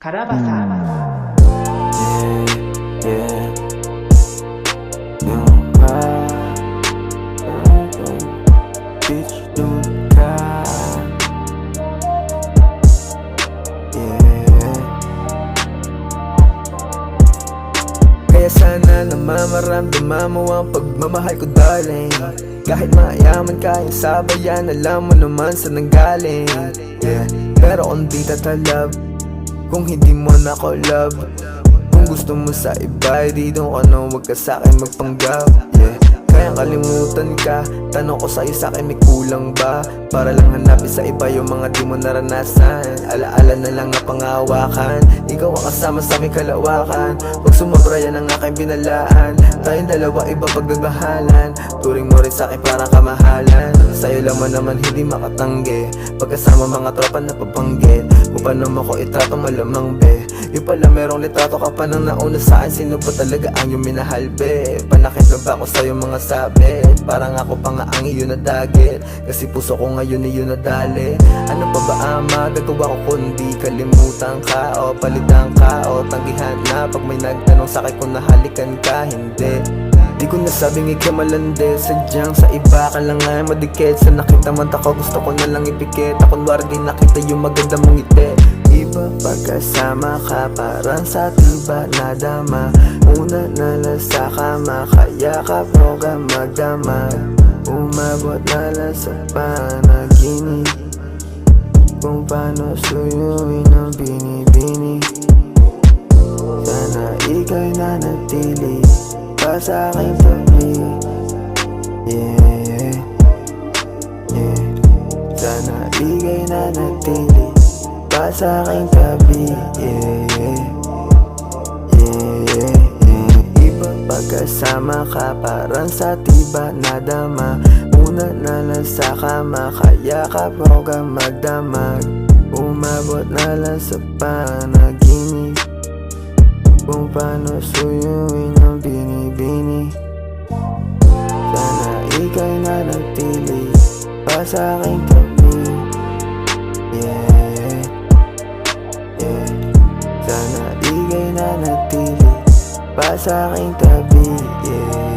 Karabasa. Yeah. Yung bitch dun ka. Yeah. Kaya sana na mamaramdaman mo ang pagmamahal ko, darling. Kahit mayaman ka, yung sabayan, alam mo naman sa nanggaling. Yeah. Pero kung di tatalab, kung hindi mo na ako love, kung gusto mo sa iba, di doon ka na, huwag ka sa'kin magpanggap. Yeah. Kaya kalimutan ka, tanong ko sa'yo, sa'kin may kulang ba? Para lang hanapin sa iba yung mga di mo naranasan. Alaala na lang na pangawakan, ikaw ang kasama sa aming kalawakan. Pag sumabra yan ang aking binalaan, tayong dalawa iba pagdagbahalan. Turing mo rin sa'kin parang kamahalan, sa'yo laman naman hindi makatanggi. Pagkasama mga tropa na pabanggit, kung paano mo ko itrato malamang be. Yung pala merong litrato ka pa nang nauna sa'kin, sino ba talaga ang iyong minahal be? Panakit na ba ko sa'yo mga sabit? Parang ako pa nga ang iyo na dagit, kasi puso ko ngayon iyo nadali. Ano pa ba ang magagawa ko kundi kalimutan ka o palitan ka o tanggihan na pag may nagtanong sa'kin kung nahalikan ka, hindi. Di ko nasabing ikaw malandi, sadyang sa iba ka lang ay madikit. Sa nakita man ako gusto ko na lang ipikit, kunwari di nakita yung maganda mong ngiti. Iba pagkasama ka, parang sa tiba na dama. Una na lang sa kama, kaya ka mo ka magdama. Umabot na lang sa panaginip, kung paano suyuin ang binibini. Sana ikaw'y nanatili pa sa aking tabi. Yeah, yeah. Sana ikaw'y nanatili pa sa aking tabi. Yeah, yeah, yeah. Iba pagkasama ka, parang sa tiba na dama. Una na lang sa kama, kaya ka mo ka magdamag. Umabot na lang sa panaginip, kung paano suyuin ang binibini. Sana ikaw'y nanatili pa sa aking tabi. Yeah, yeah. Sana ikaw'y nanatili pa sa aking tabi. Yeah.